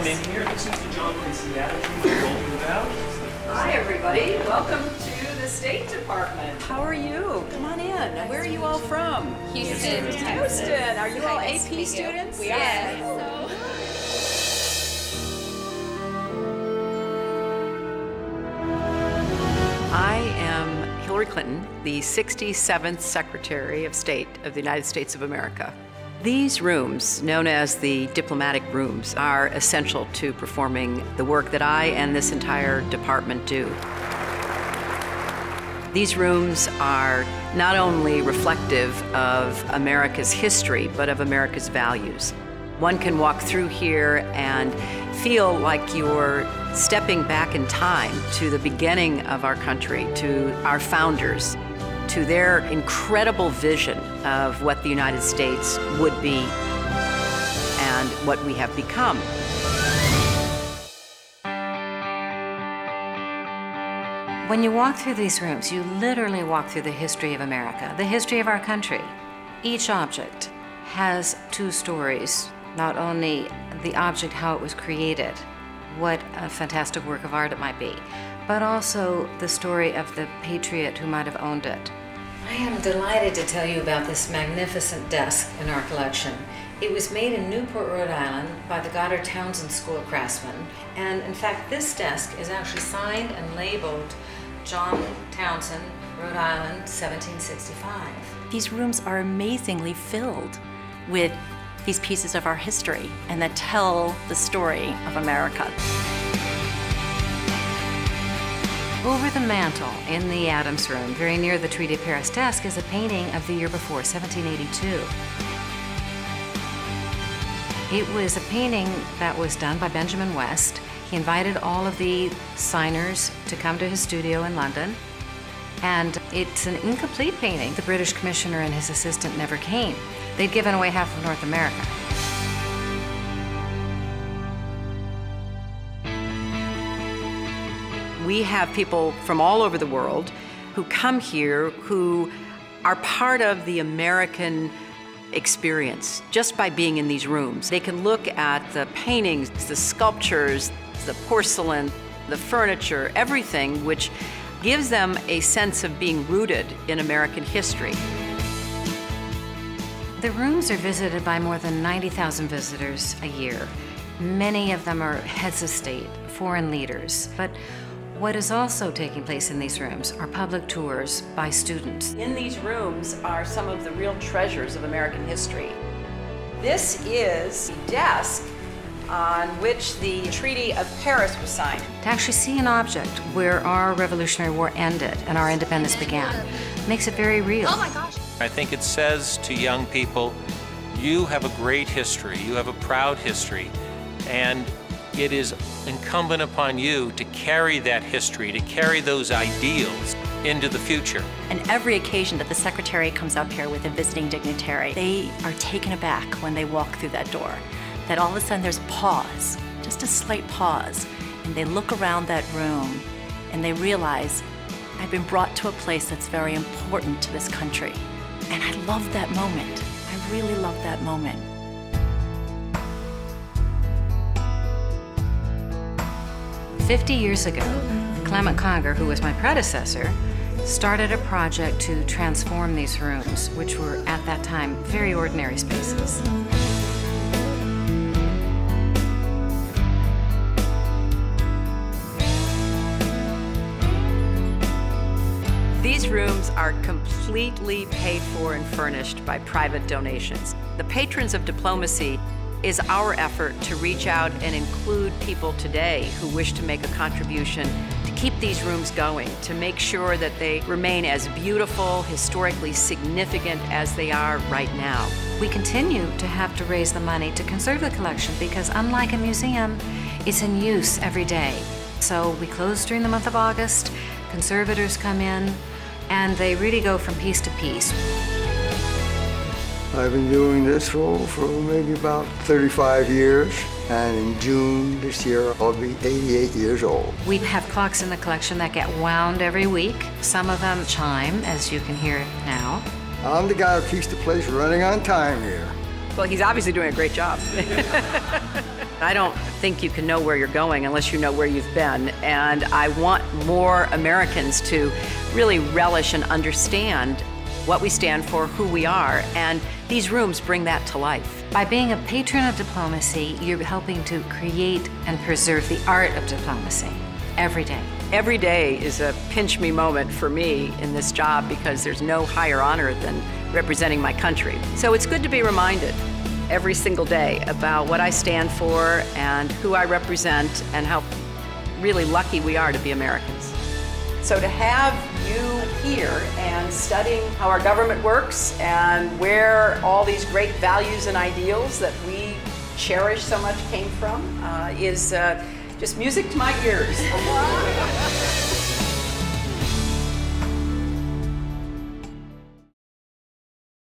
in here. This is the John Quincy Adams room I told you about. Hi, everybody. Welcome to the State Department. How are you? Come on in. Where are you all from? Houston, Texas. Houston. Are you all Nice to AP meet you. students? We are. Yeah. I am Hillary Clinton, the 67th Secretary of State of the United States of America. These rooms, known as the diplomatic rooms, are essential to performing the work that I and this entire department do. These rooms are not only reflective of America's history, but of America's values. One can walk through here and feel like you're stepping back in time to the beginning of our country, to our founders, to their incredible vision of what the United States would be and what we have become. When you walk through these rooms, you literally walk through the history of America, the history of our country. Each object has two stories, not only the object, how it was created, what a fantastic work of art it might be, but also the story of the patriot who might have owned it. I am delighted to tell you about this magnificent desk in our collection. It was made in Newport, Rhode Island by the Goddard Townsend School of Craftsmen. And in fact, this desk is actually signed and labeled John Townsend, Rhode Island, 1765. These rooms are amazingly filled with these pieces of our history and that tell the story of America. Over the mantel in the Adams room, very near the Treaty of Paris desk, is a painting of the year before, 1782. It was a painting that was done by Benjamin West. He invited all of the signers to come to his studio in London, and it's an incomplete painting. The British commissioner and his assistant never came. They'd given away half of North America. We have people from all over the world who come here who are part of the American experience just by being in these rooms. They can look at the paintings, the sculptures, the porcelain, the furniture, everything which gives them a sense of being rooted in American history. The rooms are visited by more than 90,000 visitors a year. Many of them are heads of state, foreign leaders. But what is also taking place in these rooms are public tours by students. In these rooms are some of the real treasures of American history. This is the desk on which the Treaty of Paris was signed. To actually see an object where our Revolutionary War ended and our independence began makes it very real. Oh my gosh. I think it says to young people, you have a great history, you have a proud history, and it is incumbent upon you to carry that history, to carry those ideals into the future. And every occasion that the Secretary comes up here with a visiting dignitary, they are taken aback when they walk through that door. That all of a sudden there's a pause, just a slight pause, and they look around that room and they realize, I've been brought to a place that's very important to this country. And I love that moment. I really love that moment. "50 years ago, Clement Conger, who was my predecessor, started a project to transform these rooms, which were at that time very ordinary spaces. These rooms are completely paid for and furnished by private donations. The Patrons of Diplomacy is our effort to reach out and include people today who wish to make a contribution to keep these rooms going, to make sure that they remain as beautiful, historically significant as they are right now. We continue to have to raise the money to conserve the collection because unlike a museum, it's in use every day. So we close during the month of August, conservators come in, and they really go from piece to piece. I've been doing this role for maybe about 35 years, and in June this year I'll be 88 years old. We have clocks in the collection that get wound every week. Some of them chime, as you can hear now. I'm the guy who keeps the place running on time here. Well, he's obviously doing a great job. I don't think you can know where you're going unless you know where you've been, and I want more Americans to really relish and understand what we stand for, who we are, and these rooms bring that to life. By being a patron of diplomacy, you're helping to create and preserve the art of diplomacy every day. Every day is a pinch me moment for me in this job because there's no higher honor than representing my country. So it's good to be reminded every single day about what I stand for and who I represent and how really lucky we are to be Americans. So to have you here and studying how our government works and where all these great values and ideals that we cherish so much came from is just music to my ears.